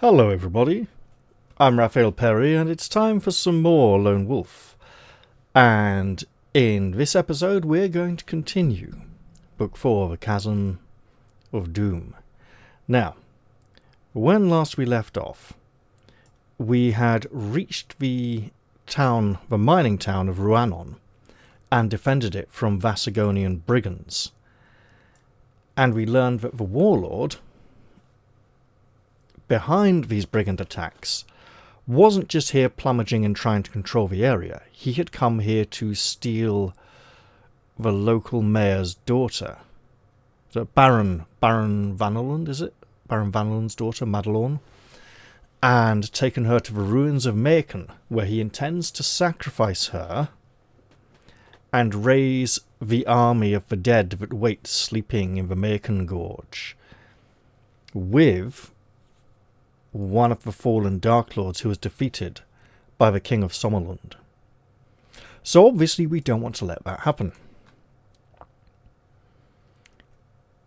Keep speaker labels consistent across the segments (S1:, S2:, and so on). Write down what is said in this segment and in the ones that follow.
S1: Hello everybody, I'm Raphael Perry and it's time for some more Lone Wolf. And in this episode we're going to continue Book 4, The Chasm of Doom. Now, when last we left off, we had reached the mining town of Ruanon and defended it from Vasagonian brigands. And we learned that the warlord behind these brigand attacks wasn't just here plumaging and trying to control the area. He had come here to steal the local mayor's daughter. So Baron Vanneland, is it? Baron Vanneland's daughter, Madelorn. And taken her to the ruins of Maken, where he intends to sacrifice her and raise the army of the dead that waits sleeping in the Maakengorge, with one of the fallen Dark Lords who was defeated by the King of Sommerland. So obviously we don't want to let that happen.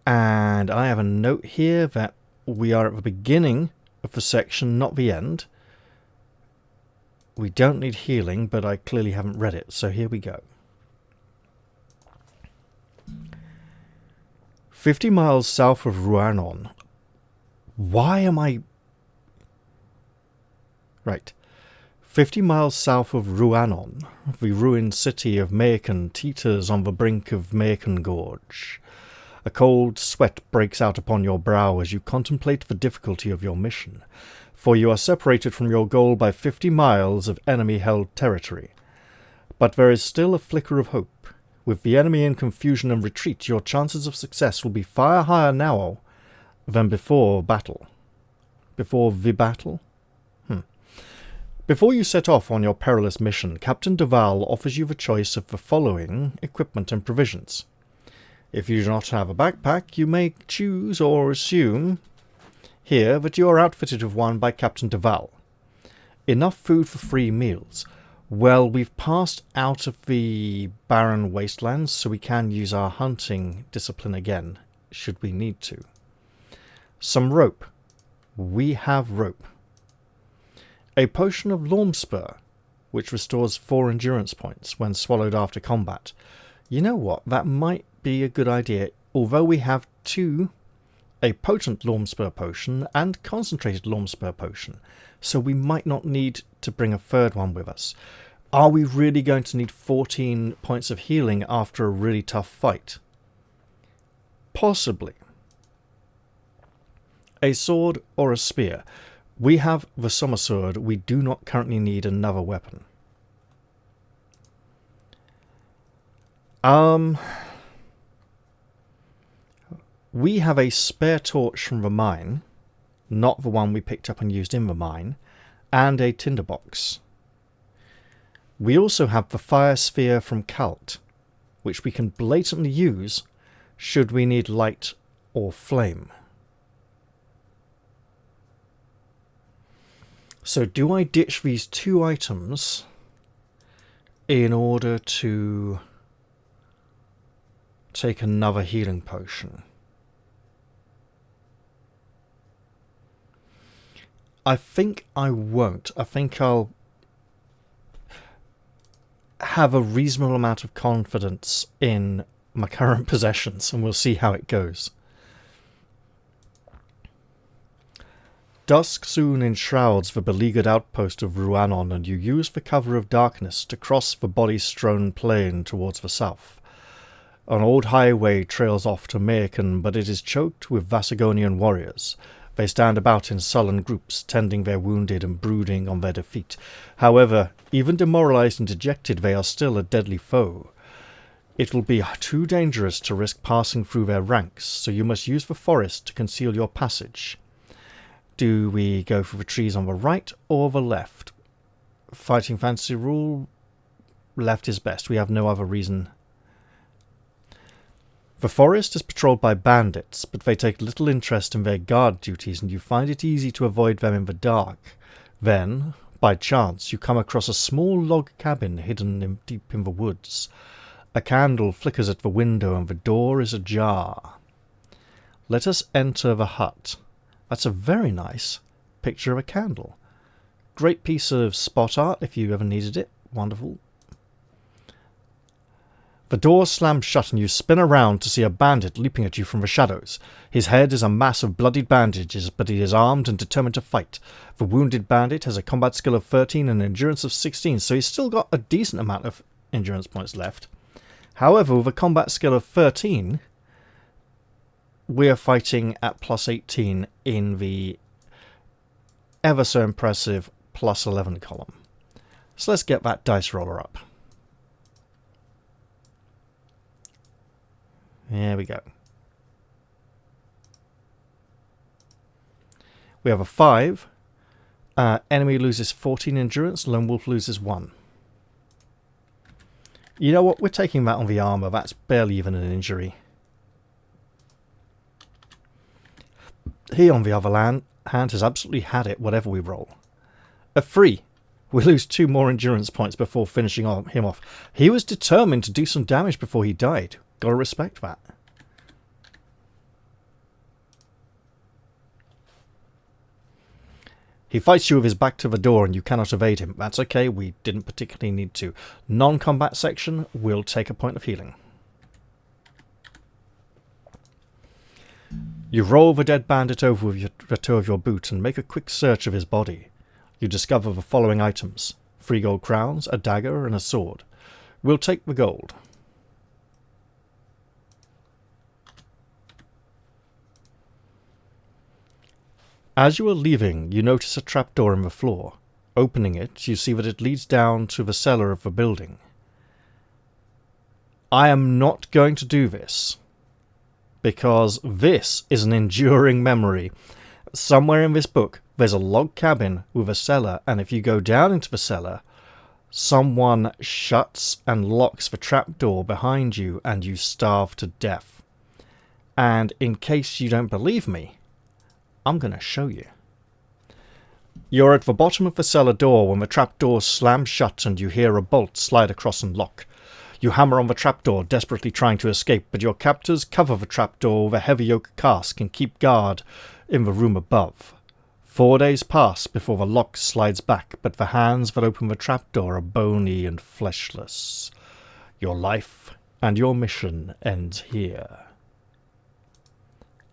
S1: And I have a note here that we are at the beginning of the section, not the end. We don't need healing, but I clearly haven't read it, so here we go. 50 miles south of Ruanon. Why am I... Right. 50 miles south of Ruanon, the ruined city of Maken teeters on the brink of Maakengorge. A cold sweat breaks out upon your brow as you contemplate the difficulty of your mission, for you are separated from your goal by 50 miles of enemy-held territory. But there is still a flicker of hope. With the enemy in confusion and retreat, your chances of success will be far higher now than before battle. Before the battle? Before you set off on your perilous mission, Captain Duval offers you the choice of the following equipment and provisions. If you do not have a backpack, you may choose or assume here that you are outfitted with one by Captain Duval. Enough food for 3 meals. Well, we've passed out of the barren wastelands, so we can use our hunting discipline again, should we need to. Some rope. We have rope. A potion of Lormspur, which restores 4 endurance points when swallowed after combat. You know what? That might be a good idea. Although we have 2, a potent Lormspur potion and concentrated Lormspur potion, so we might not need to bring a 3rd one with us. Are we really going to need 14 points of healing after a really tough fight? Possibly. A sword or a spear. We have the summer sword. We do not currently need another weapon. We have a spare torch from the mine, not the one we picked up and used in the mine, and a tinderbox. We also have the fire sphere from Cult, which we can blatantly use should we need light or flame. So do I ditch these 2 items in order to take another healing potion? I think I won't. I think I'll have a reasonable amount of confidence in my current possessions, and we'll see how it goes. Dusk soon enshrouds the beleaguered outpost of Ruanon, and you use the cover of darkness to cross the body-strewn plain towards the south. An old highway trails off to Maken, but it is choked with Vasagonian warriors. They stand about in sullen groups, tending their wounded and brooding on their defeat. However, even demoralized and dejected, they are still a deadly foe. It will be too dangerous to risk passing through their ranks, so you must use the forest to conceal your passage. Do we go for the trees on the right or the left? Fighting fantasy rule, left is best. We have no other reason. The forest is patrolled by bandits, but they take little interest in their guard duties, and you find it easy to avoid them in the dark. Then, by chance, you come across a small log cabin hidden deep in the woods. A candle flickers at the window, and the door is ajar. Let us enter the hut. That's a very nice picture of a candle. Great piece of spot art if you ever needed it. Wonderful. The door slams shut and you spin around to see a bandit leaping at you from the shadows. His head is a mass of bloodied bandages, but he is armed and determined to fight. The wounded bandit has a combat skill of 13 and endurance of 16, so he's still got a decent amount of endurance points left. However, with a combat skill of 13, we are fighting at plus 18 in the ever so impressive plus 11 column. So let's get that dice roller up. There we go. We have a 5. Enemy loses 14 endurance. Lone wolf loses 1. You know what? We're taking that on the armor. That's barely even an injury. He, on the other hand, has absolutely had it, whatever we roll. A 3. We lose 2 more endurance points before finishing him off. He was determined to do some damage before he died. Gotta respect that. He fights you with his back to the door and you cannot evade him. That's okay, we didn't particularly need to. Non-combat section will take a point of healing. You roll the dead bandit over with the toe of your boot and make a quick search of his body. You discover the following items: 3 gold crowns, a dagger and a sword. We'll take the gold. As you are leaving, you notice a trapdoor in the floor. Opening it, you see that it leads down to the cellar of the building. I am not going to do this, because this is an enduring memory. Somewhere in this book, there's a log cabin with a cellar, and if you go down into the cellar, someone shuts and locks the trapdoor behind you, and you starve to death. And in case you don't believe me, I'm going to show you. You're at the bottom of the cellar door when the trapdoor slams shut and you hear a bolt slide across and lock. You hammer on the trapdoor, desperately trying to escape, but your captors cover the trapdoor with a heavy oak cask and keep guard in the room above. 4 days pass before the lock slides back, but the hands that open the trapdoor are bony and fleshless. Your life and your mission ends here.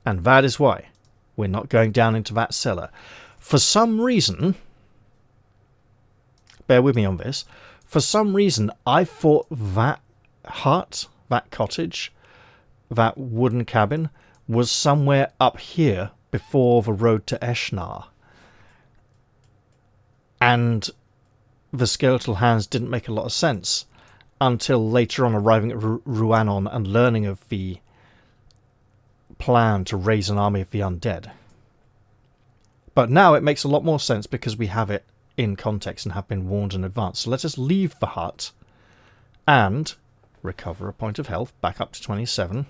S1: And that is why we're not going down into that cellar. For some reason, bear with me on this, for some reason I thought that hut, that cottage, that wooden cabin was somewhere up here before the road to Eshnar. And the skeletal hands didn't make a lot of sense until later on arriving at Ruanon and learning of the plan to raise an army of the undead. But now it makes a lot more sense because we have it in context and have been warned in advance. So let us leave the hut and recover a point of health back up to 27.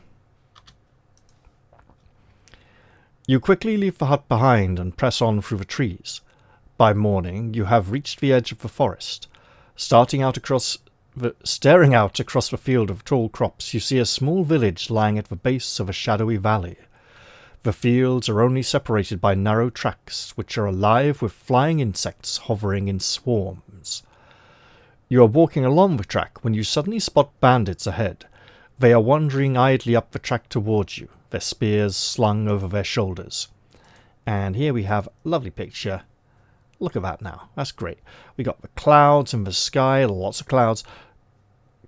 S1: You quickly leave the hut behind and press on through the trees. By morning you have reached the edge of the forest. Staring out across the field of tall crops, you see a small village lying at the base of a shadowy valley. The fields are only separated by narrow tracks, which are alive with flying insects hovering in swarms. You are walking along the track when you suddenly spot bandits ahead. They are wandering idly up the track towards you, their spears slung over their shoulders. And here we have a lovely picture. Look at that now. That's great. We got the clouds in the sky, lots of clouds.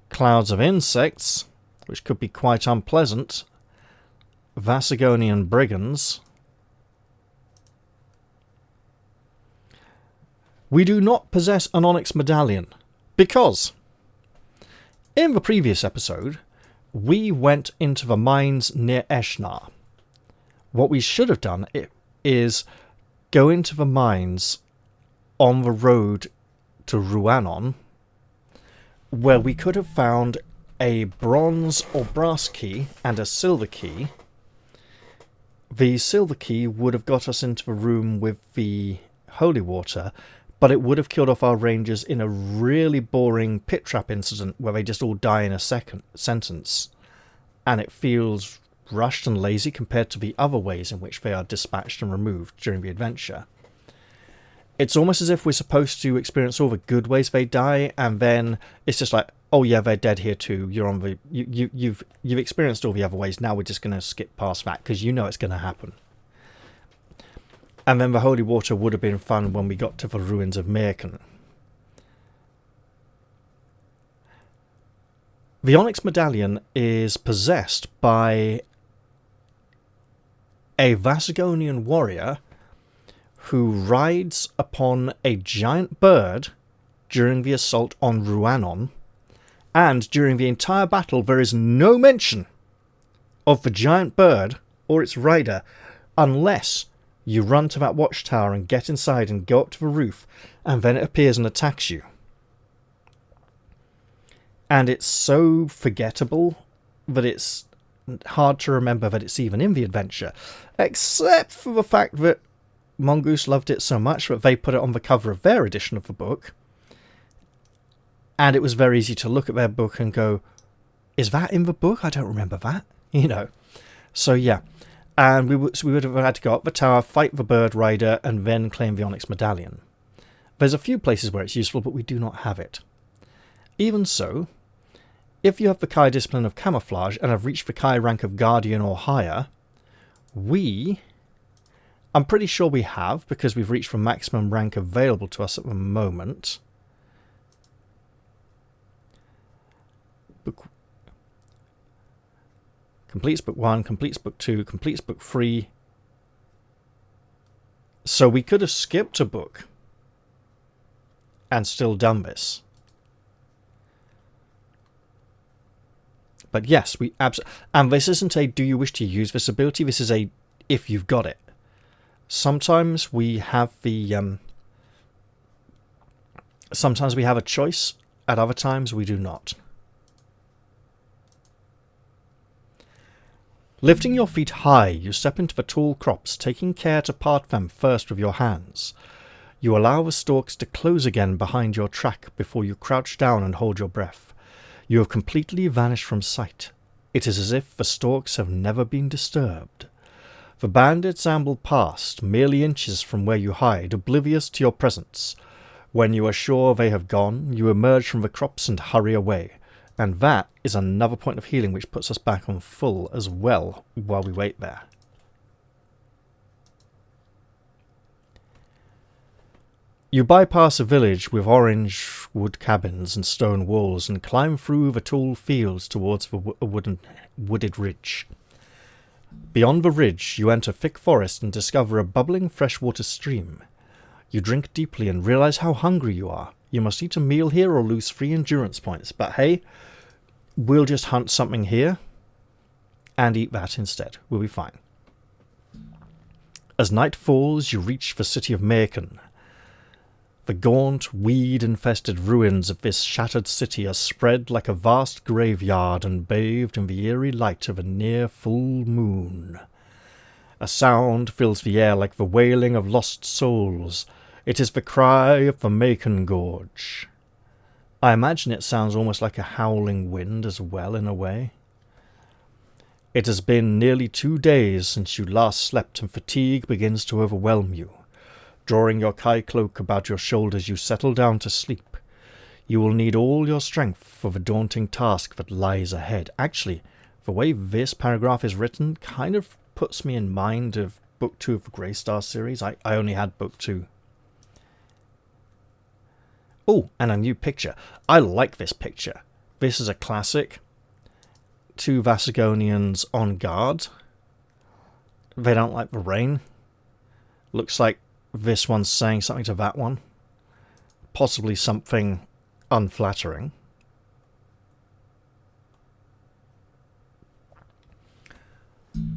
S1: Clouds of insects, which could be quite unpleasant. Vasagonian brigands. We do not possess an onyx medallion because in the previous episode we went into the mines near Eshnar. What we should have done is go into the mines on the road to Ruanon, where we could have found a bronze or brass key and a silver key. The silver key would have got us into the room with the holy water, but it would have killed off our rangers in a really boring pit trap incident where they just all die in a sentence. And it feels rushed and lazy compared to the other ways in which they are dispatched and removed during the adventure. it's almost as if we're supposed to experience all the good ways they die, and then it's just like, oh yeah, they're dead here too. You're on the you've experienced all the other ways. Now we're just going to skip past that because you know it's going to happen. And then the holy water would have been fun when we got to the ruins of Maakengorge. The Onyx Medallion is possessed by a Vasagonian warrior who rides upon a giant bird during the assault on Ruanon, and during the entire battle there is no mention of the giant bird or its rider unless you run to that watchtower and get inside and go up to the roof, and then it appears and attacks you. And it's so forgettable that it's hard to remember that it's even in the adventure, except for the fact that Mongoose loved it so much that they put it on the cover of their edition of the book, and it was very easy to look at their book and go, is that in the book? I don't remember that, you know. So yeah, and we would have had to go up the tower, fight the bird rider, and then claim the Onyx Medallion. There's a few places where it's useful, but we do not have it. Even so, if you have the Kai discipline of camouflage and have reached the Kai rank of Guardian or higher, I'm pretty sure we have, because we've reached the maximum rank available to us at the moment. Completes book 1, completes book 2, completes book 3. So we could have skipped a book and still done this. But yes, we absolutely... And this isn't a do you wish to use this ability, this is a if you've got it. Sometimes we have the... sometimes we have a choice, at other times we do not. Lifting your feet high, you step into the tall crops, taking care to part them first with your hands. You allow the stalks to close again behind your track before you crouch down and hold your breath. You have completely vanished from sight. It is as if the stalks have never been disturbed. The bandits amble past, merely inches from where you hide, oblivious to your presence. When you are sure they have gone, you emerge from the crops and hurry away. And that is another point of healing which puts us back on full as well while we wait there. You bypass a village with orange wood cabins and stone walls and climb through the tall fields towards the wooded ridge. Beyond the ridge, you enter thick forest and discover a bubbling freshwater stream. You drink deeply and realize how hungry you are. You must eat a meal here or lose 3 endurance points. But hey, we'll just hunt something here and eat that instead. We'll be fine. As night falls, you reach the city of Maakengorge. The gaunt, weed-infested ruins of this shattered city are spread like a vast graveyard and bathed in the eerie light of a near full moon. A sound fills the air like the wailing of lost souls. It is the cry of the Maakengorge. I imagine it sounds almost like a howling wind as well, in a way. It has been nearly 2 days since you last slept, and fatigue begins to overwhelm you. Drawing your Kai cloak about your shoulders, you settle down to sleep. You will need all your strength for the daunting task that lies ahead. Actually, the way this paragraph is written kind of puts me in mind of Book 2 of the Grey Star series. I only had Book 2. Oh, and a new picture. I like this picture. This is a classic. 2 Vasagonians on guard. They don't like the rain. Looks like this one's saying something to that one. Possibly something unflattering.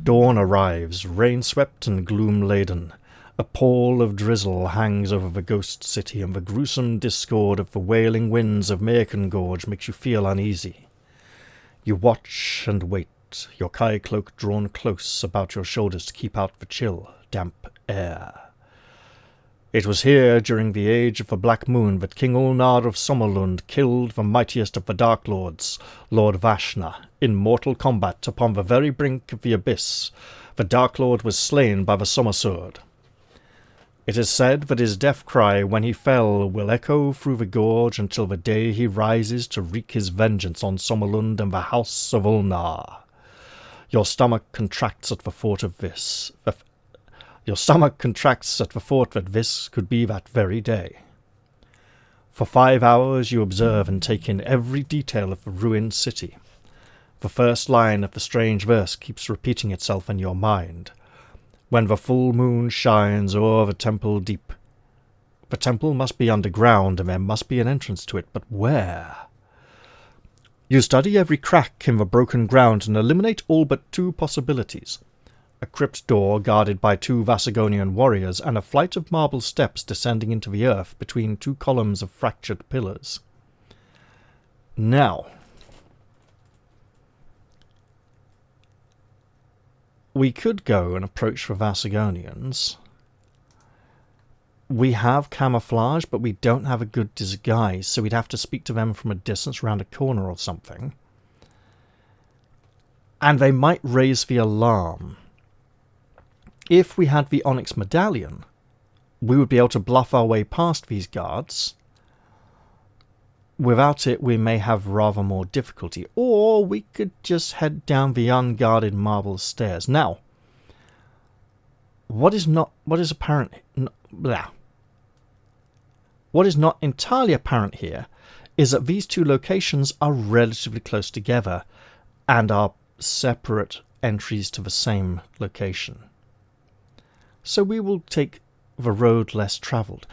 S1: Dawn arrives, rain-swept and gloom-laden. A pall of drizzle hangs over the ghost city, and the gruesome discord of the wailing winds of Maakengorge makes you feel uneasy. You watch and wait, your Kai cloak drawn close about your shoulders to keep out the chill, damp air. It was here, during the age of the Black Moon, that King Ulnar of Sommerlund killed the mightiest of the Dark Lords, Lord Vashna, in mortal combat upon the very brink of the abyss. The Dark Lord was slain by the Sommersword. It is said that his death cry when he fell will echo through the gorge until the day he rises to wreak his vengeance on Sommerlund and the house of Ulnar. Your stomach contracts at the thought of this. Your stomach contracts at the thought that this could be that very day. For 5 hours you observe and take in every detail of the ruined city. The first line of the strange verse keeps repeating itself in your mind. When the full moon shines o'er the temple deep. The temple must be underground, and there must be an entrance to it, but where? You study every crack in the broken ground and eliminate all but 2 possibilities. A crypt door guarded by 2 Vasagonian warriors, and a flight of marble steps descending into the earth between 2 columns of fractured pillars. Now, we could go and approach the Vasagonians. We have camouflage, but we don't have a good disguise, so we'd have to speak to them from a distance around a corner or something. And they might raise the alarm. If we had the Onyx Medallion, we would be able to bluff our way past these guards. Without it, we may have rather more difficulty. Or we could just head down the unguarded marble stairs. Now, what is not entirely apparent here is that these 2 locations are relatively close together and are separate entries to the same location. So we will take the road less travelled.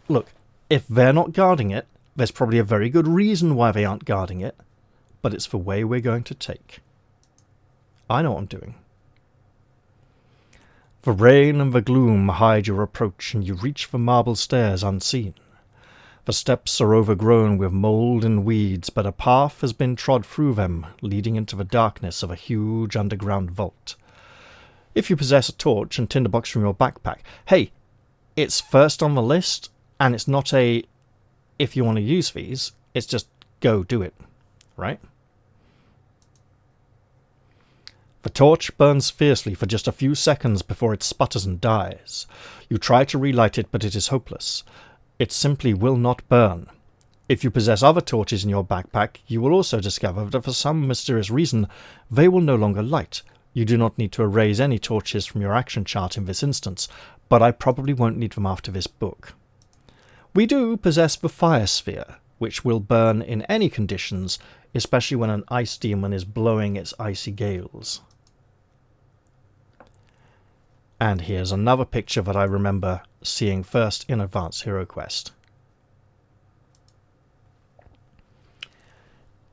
S1: Look, if they're not guarding it, there's probably a very good reason why they aren't guarding it, but it's the way we're going to take. I know what I'm doing. The rain and the gloom hide your approach, and you reach the marble stairs unseen. The steps are overgrown with mould and weeds, but a path has been trod through them, leading into the darkness of a huge underground vault. If you possess a torch and tinderbox from your backpack, hey, it's first on the list, and it's not a if you want to use these, it's just go do it, right? The torch burns fiercely for just a few seconds before it sputters and dies. You try to relight it, but it is hopeless. It simply will not burn. If you possess other torches in your backpack, you will also discover that for some mysterious reason, they will no longer light. You do not need to erase any torches from your action chart in this instance, but I probably won't need them after this book. We do possess the fire sphere, which will burn in any conditions, especially when an ice demon is blowing its icy gales. And here's another picture that I remember seeing first in Advanced Hero Quest.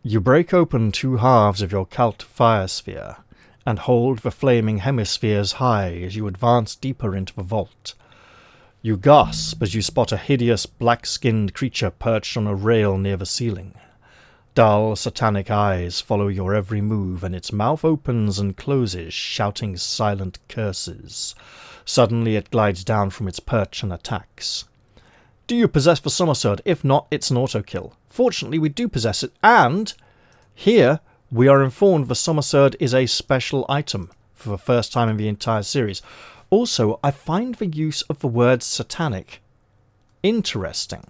S1: You break open 2 halves of your cult fire sphere, and hold the flaming hemispheres high as you advance deeper into the vault. You gasp as you spot a hideous black-skinned creature perched on a rail near the ceiling. Dull, satanic eyes follow your every move, and its mouth opens and closes, shouting silent curses. Suddenly it glides down from its perch and attacks. Do you possess the somersault? If not, it's an auto-kill. Fortunately, we do possess it, and here we are informed the somersault is a special item for the first time in the entire series. Also, I find the use of the word satanic interesting.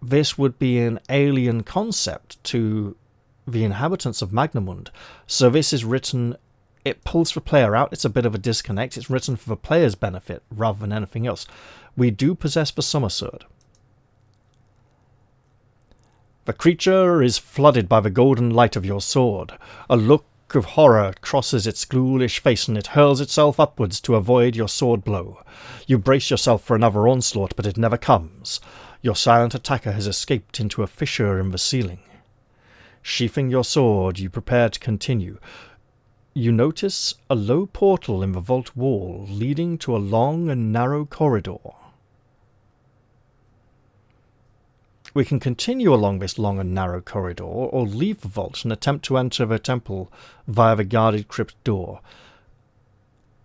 S1: This would be an alien concept to the inhabitants of Magnamund. So this is written, it pulls the player out, it's a bit of a disconnect, it's written for the player's benefit rather than anything else. We do possess the somersault. The creature is flooded by the golden light of your sword. A look of horror crosses its ghoulish face, and it hurls itself upwards to avoid your sword blow. You brace yourself for another onslaught, but it never comes. Your silent attacker has escaped into a fissure in the ceiling. Sheathing your sword, you prepare to continue. You notice a low portal in the vault wall, leading to a long and narrow corridor. We can continue along this long and narrow corridor, or leave the vault and attempt to enter the temple via the guarded crypt door.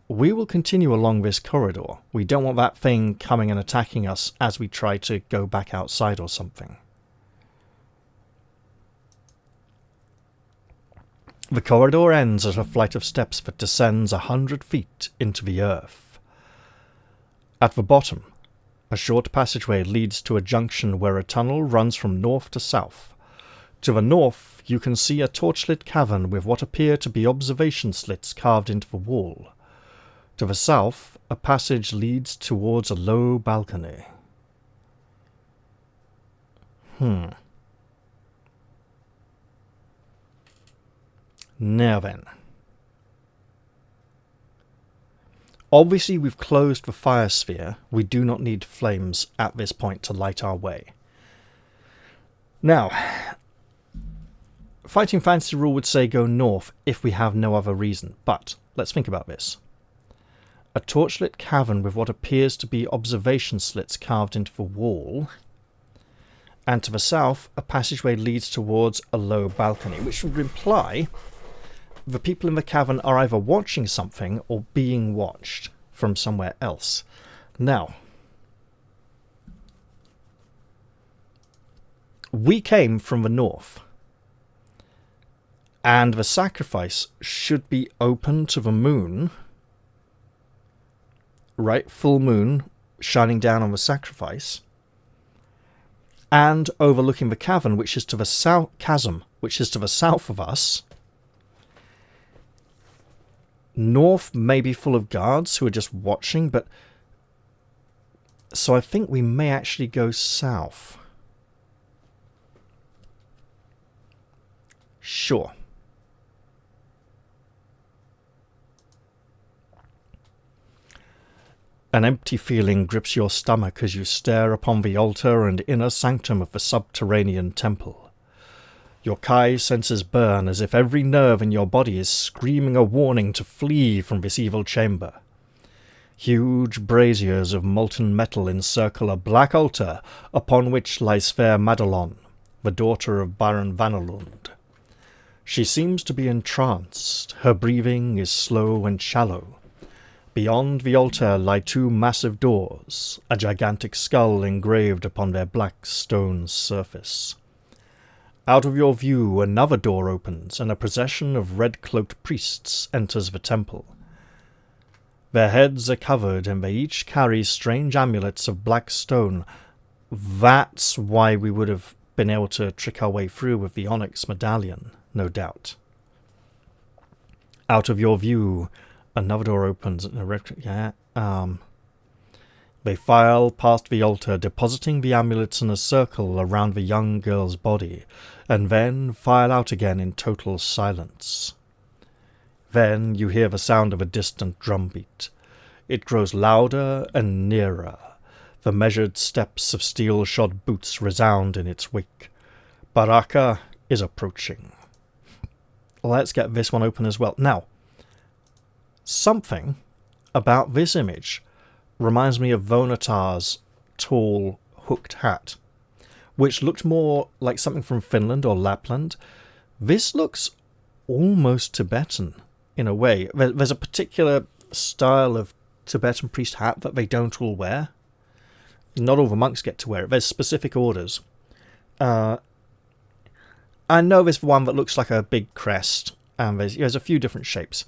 S1: We will continue along this corridor. We don't want that thing coming and attacking us as we try to go back outside or something. The corridor ends at a flight of steps that descends 100 feet into the earth. At the bottom, a short passageway leads to a junction where a tunnel runs from north to south. To the north, you can see a torchlit cavern with what appear to be observation slits carved into the wall. To the south, a passage leads towards a low balcony. Now then. Obviously, we've closed the fire sphere. We do not need flames at this point to light our way. Now, Fighting Fantasy rule would say go north if we have no other reason, but let's think about this. A torchlit cavern with what appears to be observation slits carved into the wall, and to the south, a passageway leads towards a low balcony, which would imply the people in the cavern are either watching something or being watched from somewhere else. Now, we came from the north, and the sacrifice should be open to the moon, right? Full moon shining down on the sacrifice, and overlooking the cavern, which is to the south, chasm, which is to the south of us. North may be full of guards who are just watching, but so I think we may actually go south. Sure. An empty feeling grips your stomach as you stare upon the altar and inner sanctum of the subterranean temple. Your Kai senses burn as if every nerve in your body is screaming a warning to flee from this evil chamber. Huge braziers of molten metal encircle a black altar upon which lies fair Madelon, the daughter of Baron Vanelund. She seems to be entranced. Her breathing is slow and shallow. Beyond the altar lie two massive doors, a gigantic skull engraved upon their black stone surface. Out of your view, another door opens, and a procession of red-cloaked priests enters the temple. Their heads are covered, and they each carry strange amulets of black stone. That's why we would have been able to trick our way through with the onyx medallion, no doubt. Out of your view, another door opens, and they file past the altar, depositing the amulets in a circle around the young girl's body, and then file out again in total silence. Then you hear the sound of a distant drumbeat. It grows louder and nearer. The measured steps of steel-shod boots resound in its wake. Baraka is approaching. Let's get this one open as well. Now, something about this image reminds me of Vonatar's tall, hooked hat, which looked more like something from Finland or Lapland. This looks almost Tibetan, in a way. There's a particular style of Tibetan priest hat that they don't all wear. Not all the monks get to wear it. There's specific orders. I know there's one that looks like a big crest, and there's a few different shapes.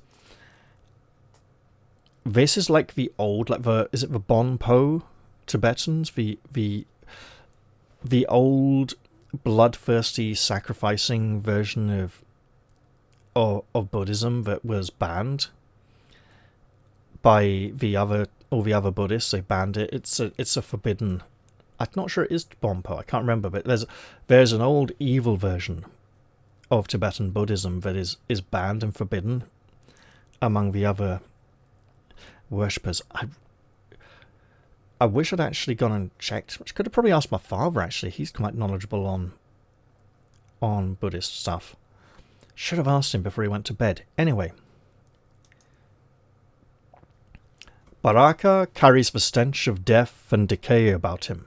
S1: This is like the old, is it the Bonpo Tibetans? The old bloodthirsty sacrificing version of Buddhism that was banned by all the other Buddhists. They banned it. It's a forbidden. I'm not sure it is Bonpo. I can't remember, but there's an old evil version of Tibetan Buddhism that is banned and forbidden among the other worshippers. I wish I'd actually gone and checked. I could have probably asked my father, actually. He's quite knowledgeable on Buddhist stuff. Should have asked him before he went to bed. Anyway. Baraka carries the stench of death and decay about him.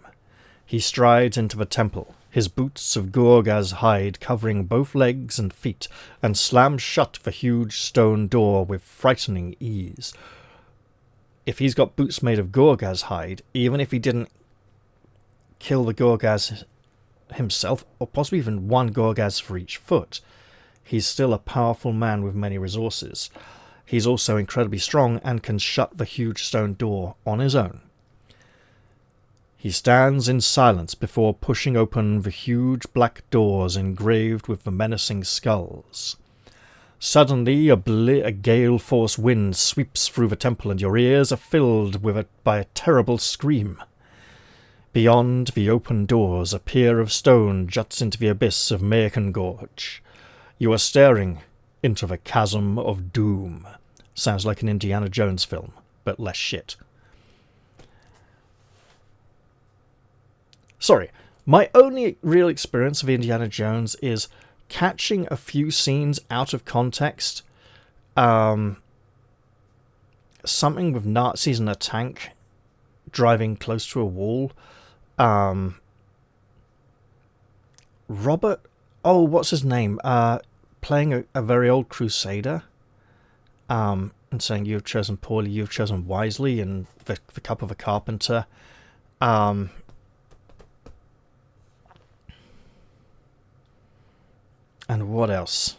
S1: He strides into the temple, his boots of Gorgaz hide covering both legs and feet, and slams shut the huge stone door with frightening ease. If he's got boots made of Gorgaz hide, even if he didn't kill the Gorgaz himself, or possibly even one Gorgaz for each foot, he's still a powerful man with many resources. He's also incredibly strong and can shut the huge stone door on his own. He stands in silence before pushing open the huge black doors engraved with the menacing skulls. Suddenly, a gale-force wind sweeps through the temple, and your ears are filled by a terrible scream. Beyond the open doors, a pier of stone juts into the abyss of Maakengorge. You are staring into the Chasm of Doom. Sounds like an Indiana Jones film, but less shit. Sorry, my only real experience of Indiana Jones is catching a few scenes out of context. Something with Nazis in a tank driving close to a wall. Robert, what's his name? Playing a very old crusader. And saying, "You've chosen poorly, you've chosen wisely," and the cup of a carpenter. And what else?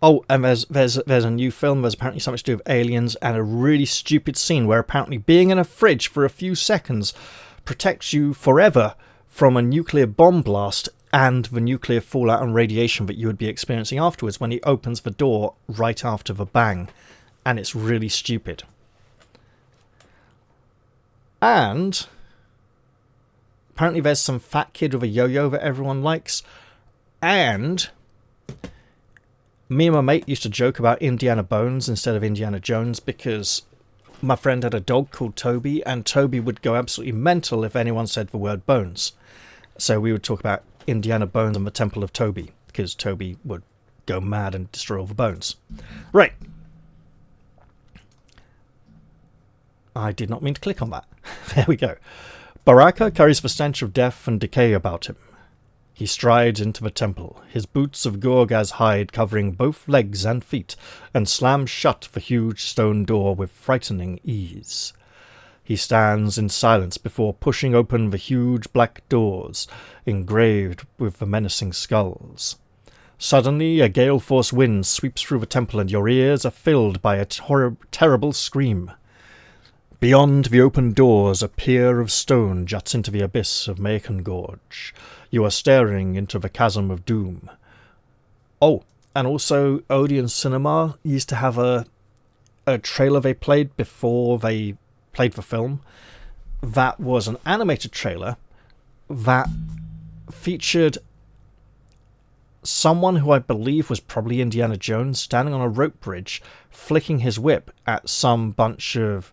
S1: Oh, and there's a new film. There's apparently something to do with aliens, and a really stupid scene where apparently being in a fridge for a few seconds protects you forever from a nuclear bomb blast and the nuclear fallout and radiation that you would be experiencing afterwards when he opens the door right after the bang. And it's really stupid. And apparently there's some fat kid with a yo-yo that everyone likes. And me and my mate used to joke about Indiana Bones instead of Indiana Jones because my friend had a dog called Toby, and Toby would go absolutely mental if anyone said the word bones. So we would talk about Indiana Bones and the Temple of Toby, because Toby would go mad and destroy all the bones. Right. I did not mean to click on that. There we go. Baraka carries the stench of death and decay about him. He strides into the temple, his boots of Gorgaz hide covering both legs and feet, and slams shut the huge stone door with frightening ease. He stands in silence before pushing open the huge black doors, engraved with the menacing skulls. Suddenly, a gale-force wind sweeps through the temple, and your ears are filled by a terrible scream. Beyond the open doors, a pier of stone juts into the abyss of Maakengorge. You are staring into the Chasm of Doom. Oh, and also Odeon Cinema used to have a trailer they played before they played the film. That was an animated trailer that featured someone who I believe was probably Indiana Jones standing on a rope bridge, flicking his whip at some bunch of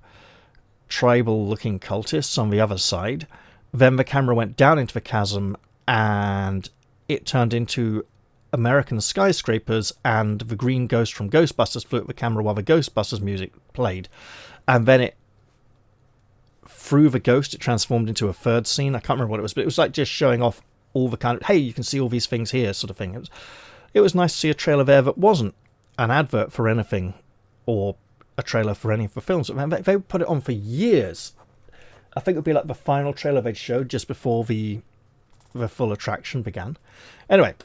S1: tribal-looking cultists on the other side. Then the camera went down into the chasm, and it turned into American skyscrapers, and the green ghost from Ghostbusters flew at the camera while the Ghostbusters music played. And then through the ghost, it transformed into a third scene. I can't remember what it was, but it was like just showing off all the kind of, hey, you can see all these things here sort of thing. It was nice to see a trailer there that wasn't an advert for anything or a trailer for any of the films. They put it on for years. I think it would be like the final trailer they'd showed just before the full attraction began. Anyway,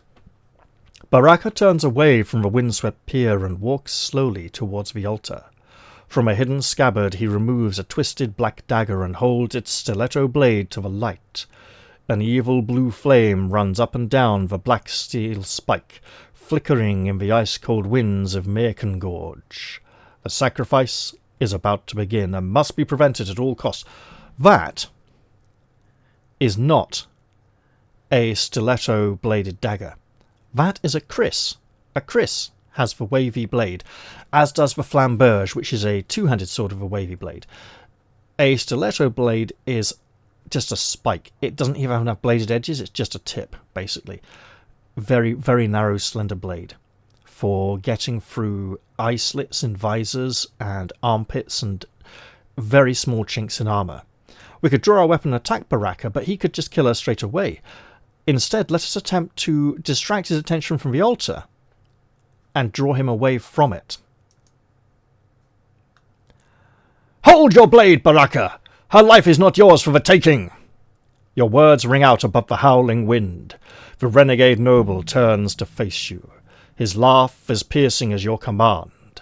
S1: Baraka turns away from the windswept pier and walks slowly towards the altar. From a hidden scabbard he removes a twisted black dagger and holds its stiletto blade to the light. An evil blue flame runs up and down the black steel spike, flickering in the ice-cold winds of Maakengorge. The sacrifice is about to begin and must be prevented at all costs. That is not a stiletto-bladed dagger. That is a kris. A kris has the wavy blade, as does the flamberge, which is a two-handed sword with a wavy blade. A stiletto blade is just a spike. It doesn't even have enough bladed edges, it's just a tip, basically. Very, very narrow, slender blade for getting through eye slits in visors and armpits and very small chinks in armour. We could draw our weapon and attack Baraka, but he could just kill her straight away. Instead, let us attempt to distract his attention from the altar and draw him away from it. "Hold your blade, Baraka! Her life is not yours for the taking!" Your words ring out above the howling wind. The renegade noble turns to face you. His laugh as piercing as your command.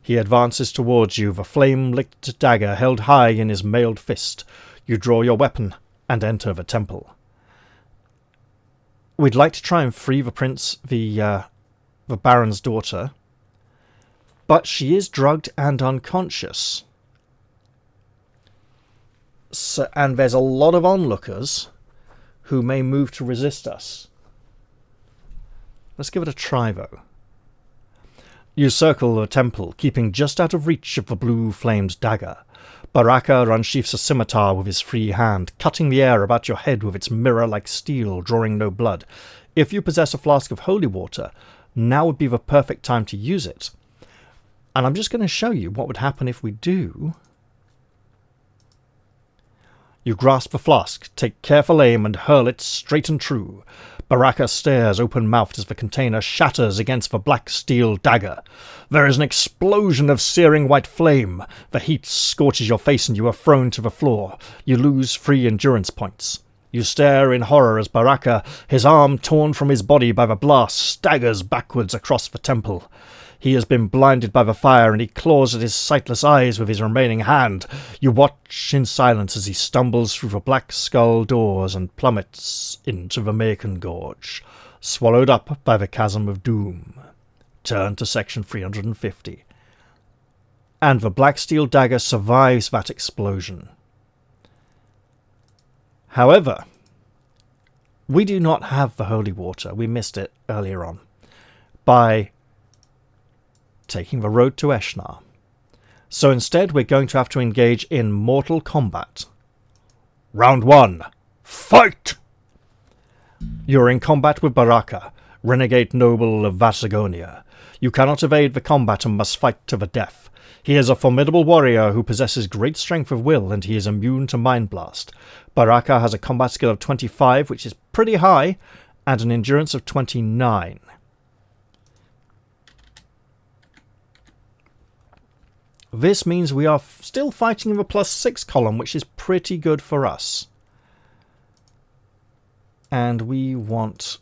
S1: He advances towards you, the flame-licked dagger held high in his mailed fist. You draw your weapon and enter the temple. We'd like to try and free the prince, the Baron's daughter, but she is drugged and unconscious. So, and there's a lot of onlookers who may move to resist us. Let's give it a try, though. You circle the temple, keeping just out of reach of the blue-flamed dagger. Baraka unsheaths a scimitar with his free hand, cutting the air about your head with its mirror-like steel, drawing no blood. If you possess a flask of holy water, now would be the perfect time to use it. And I'm just going to show you what would happen if we do. You grasp the flask, take careful aim, and hurl it straight and true. Baraka stares open-mouthed as the container shatters against the black steel dagger. There is an explosion of searing white flame. The heat scorches your face and you are thrown to the floor. You lose 3 endurance points. You stare in horror as Baraka, his arm torn from his body by the blast, staggers backwards across the temple. He has been blinded by the fire and he claws at his sightless eyes with his remaining hand. You watch in silence as he stumbles through the black skull doors and plummets into the Maakengorge, swallowed up by the Chasm of Doom. Turn to section 350. And the black steel dagger survives that explosion. However, we do not have the holy water. We missed it earlier on by taking the road to Eshnar. So instead we're going to have to engage in mortal combat. Round 1. Fight! You're in combat with Baraka, renegade noble of Vasagonia. You cannot evade the combat and must fight to the death. He is a formidable warrior who possesses great strength of will and he is immune to Mind Blast. Baraka has a combat skill of 25, which is pretty high, and an endurance of 29. This means we are still fighting in the +6 column, which is pretty good for us. And we want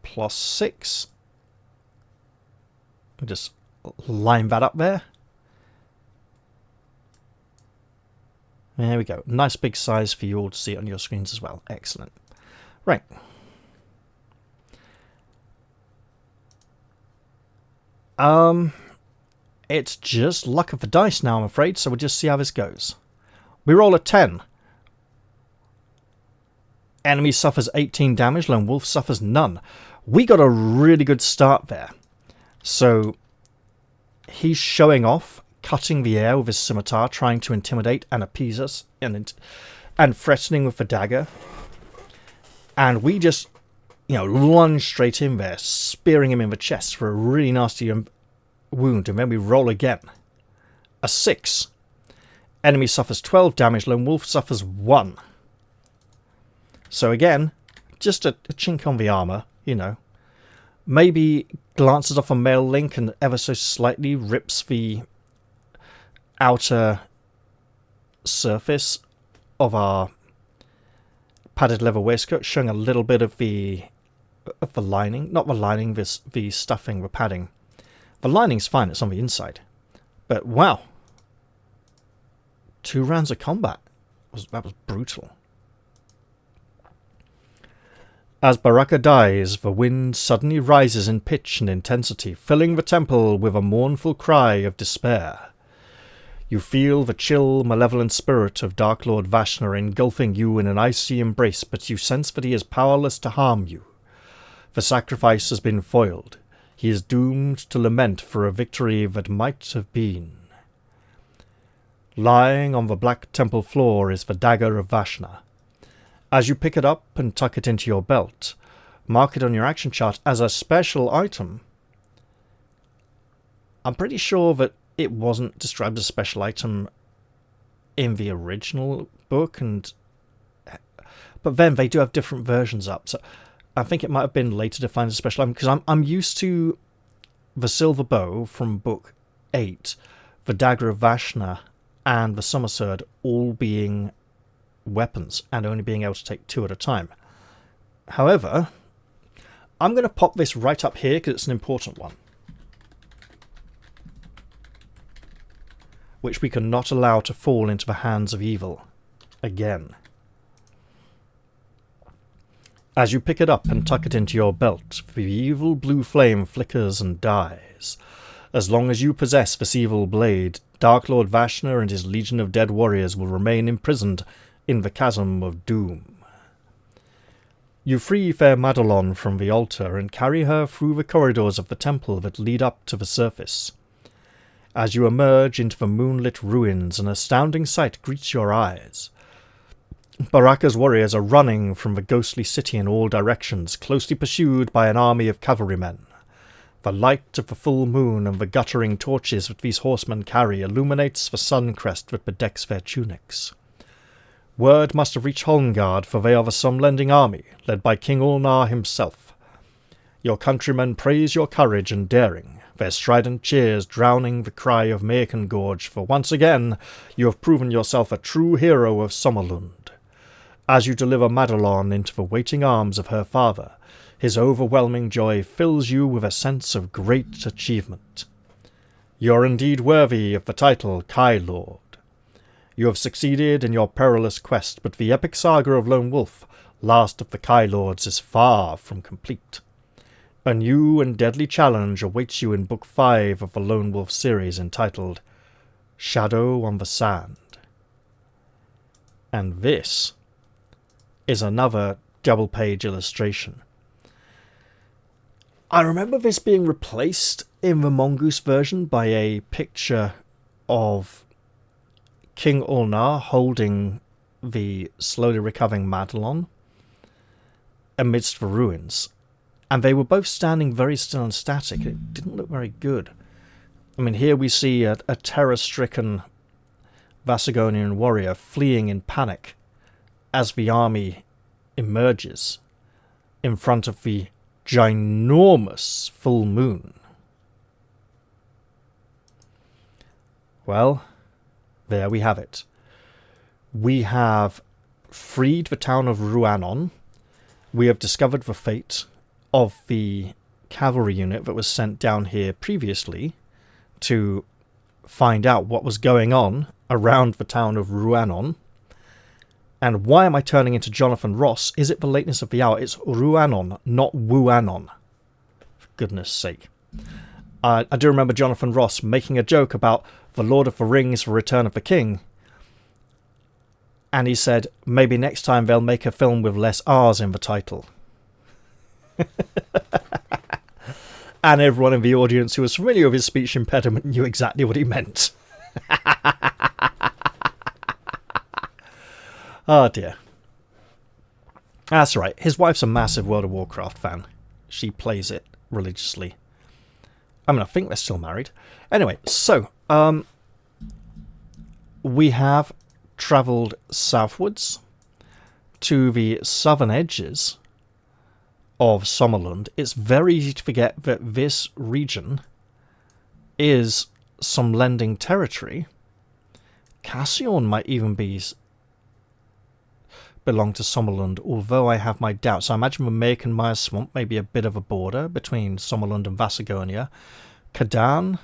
S1: +6. Just line that up there. There we go. Nice big size for you all to see it on your screens as well. Excellent. Right. It's just luck of the dice now, I'm afraid, so we'll just see how this goes. We roll a 10. Enemy suffers 18 damage, Lone Wolf suffers none. We got a really good start there. So he's showing off, cutting the air with his scimitar, trying to intimidate and appease us, and threatening with the dagger. And we just, lunge straight in there, spearing him in the chest for a really nasty wound, and then we roll again. A 6. Enemy suffers 12 damage, Lone Wolf suffers 1. So again, just a chink on the armour, Maybe glances off a mail link and ever so slightly rips the outer surface of our padded leather waistcoat, showing a little bit of the lining. Not the lining, the stuffing, the padding. The lining's fine, it's on the inside. But wow. 2 rounds of combat. That was brutal. As Baraka dies, the wind suddenly rises in pitch and intensity, filling the temple with a mournful cry of despair. You feel the chill, malevolent spirit of Dark Lord Vashna engulfing you in an icy embrace, but you sense that he is powerless to harm you. The sacrifice has been foiled. He is doomed to lament for a victory that might have been. Lying on the black temple floor is the dagger of Vashna. As you pick it up and tuck it into your belt, mark it on your action chart as a special item. I'm pretty sure that it wasn't described as a special item in the original book, but then they do have different versions up, so I think it might have been later defined as a special item, because I'm used to the silver bow from book 8, the dagger of Vashna, and the summer sword all being weapons and only being able to take 2 at a time. However, I'm going to pop this right up here because it's an important one. which we cannot allow to fall into the hands of evil again. As you pick it up and tuck it into your belt, the evil blue flame flickers and dies. As long as you possess this evil blade, Dark Lord Vashna and his legion of dead warriors will remain imprisoned in the Chasm of Doom. You free fair Madelon from the altar and carry her through the corridors of the temple that lead up to the surface. As you emerge into the moonlit ruins, an astounding sight greets your eyes. Baraka's warriors are running from the ghostly city in all directions, closely pursued by an army of cavalrymen. The light of the full moon and the guttering torches that these horsemen carry illuminates the sun crest that bedecks their tunics. Word must have reached Holmgard, for they are the Somlending army, led by King Ulnar himself. Your countrymen praise your courage and daring, their strident cheers drowning the cry of Maakengorge, for once again you have proven yourself a true hero of Sommerlund. As you deliver Madelon into the waiting arms of her father, his overwhelming joy fills you with a sense of great achievement. You are indeed worthy of the title Kai Lord. You have succeeded in your perilous quest, but the epic saga of Lone Wolf, last of the Kai Lords, is far from complete. A new and deadly challenge awaits you in Book 5 of the Lone Wolf series, entitled Shadow on the Sand. And this is another double-page illustration. I remember this being replaced in the Mongoose version by a picture of King Ulnar holding the slowly recovering Madelon amidst the ruins. And they were both standing very still and static. It didn't look very good. I mean, here we see a terror-stricken Vasagonian warrior fleeing in panic as the army emerges in front of the ginormous full moon. Well, there we have it. We have freed the town of Ruanon. We have discovered the fate of the cavalry unit that was sent down here previously to find out what was going on around the town of Ruanon. And why am I turning into Jonathan Ross? Is it the lateness of the hour? It's Ruanon, not Wuanon. For goodness sake. I do remember Jonathan Ross making a joke about the Lord of the Rings, The Return of the King. And he said, maybe next time they'll make a film with less R's in the title. And everyone in the audience who was familiar with his speech impediment knew exactly what he meant. Oh dear. That's right. His wife's a massive World of Warcraft fan. She plays it religiously. I mean, I think they're still married. Anyway, so, we have travelled southwards to the southern edges of Sommerlund. It's very easy to forget that this region is Somlending territory. Cassion might even belong to Sommerlund, although I have my doubts. I imagine the Makenmire Swamp may be a bit of a border between Sommerlund and Vasagonia. Kadan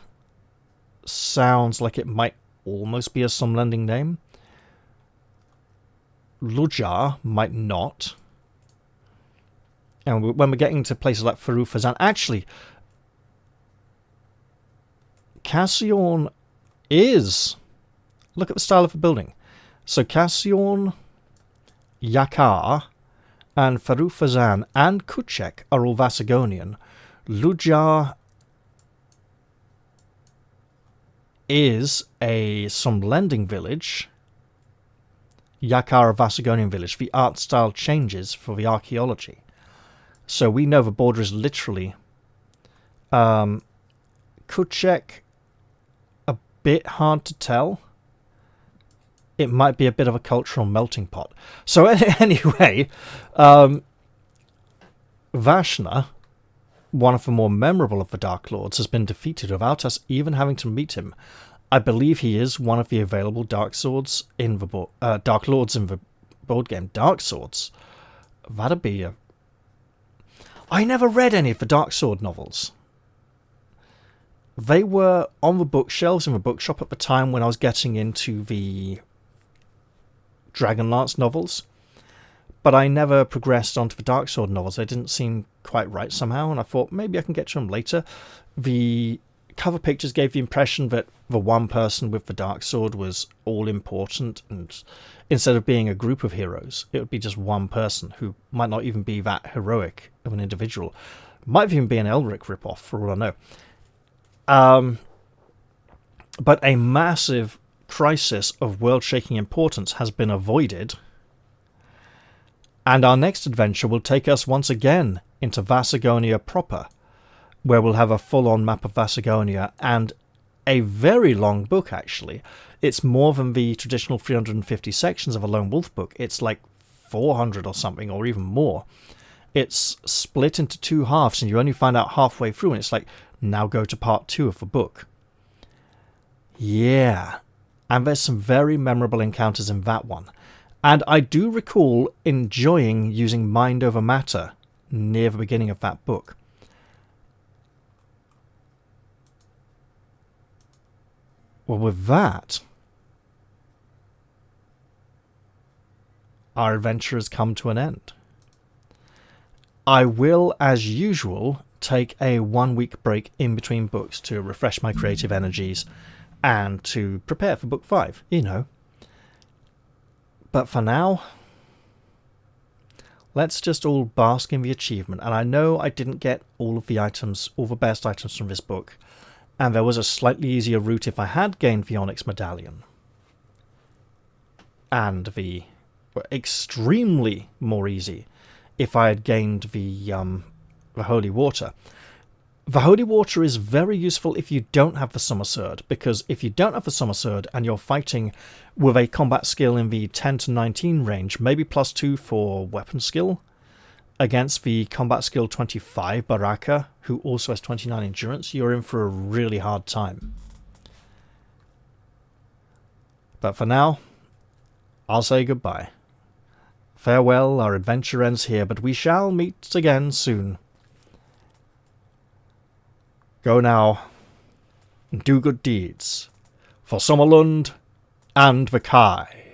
S1: sounds like it might almost be a Somlending name. Lujar might not. And when we're getting to places like Ferufazan, actually, Cassion is... Look at the style of the building. So Cassion, Yakar, and Ferufazan and Kuchek are all Vasagonian. Lujar is a Somlending village. Yakar a Vasagonian village. The art style changes for the archaeology. So we know the border is literally Kuchek, a bit hard to tell. It might be a bit of a cultural melting pot. So anyway, Vashna, one of the more memorable of the Dark Lords, has been defeated without us even having to meet him. I believe he is one of the available Dark Swords in the Dark Lords in the board game. Dark Swords. That'd be a... I never read any of the Dark Sword novels. They were on the bookshelves in the bookshop at the time when I was getting into the Dragonlance novels, but I never progressed onto the Darksword novels. They didn't seem quite right somehow, and I thought maybe I can get to them later. The cover pictures gave the impression that the one person with the Darksword was all important, and instead of being a group of heroes, it would be just one person who might not even be that heroic of an individual. Might even be an Elric ripoff, for all I know. But a massive crisis of world-shaking importance has been avoided, and our next adventure will take us once again into Vasagonia proper, where we'll have a full-on map of Vasagonia and a very long book, actually. It's more than the traditional 350 sections of a Lone Wolf book. It's like 400 or something, or even more. It's split into two halves, and you only find out halfway through, and it's like, now go to part 2 of the book. Yeah, and there's some very memorable encounters in that one. And I do recall enjoying using mind over matter near the beginning of that book. Well, with that, our adventure has come to an end. I will, as usual, take a 1-week break in between books to refresh my creative energies and to prepare for book 5, you know. But for now, let's just all bask in the achievement. And I know I didn't get all of the items, all the best items from this book, and there was a slightly easier route if I had gained the Onyx Medallion. And the extremely more easy if I had gained the Holy Water. The Holy Water is very useful if you don't have the Summer Sword, because if you don't have the Summer Sword and you're fighting with a combat skill in the 10 to 19 range, maybe +2 for weapon skill, against the combat skill 25 Baraka, who also has 29 endurance, you're in for a really hard time. But for now, I'll say goodbye. Farewell, our adventure ends here, but we shall meet again soon. Go now, and do good deeds, for Sommerlund and the Kai.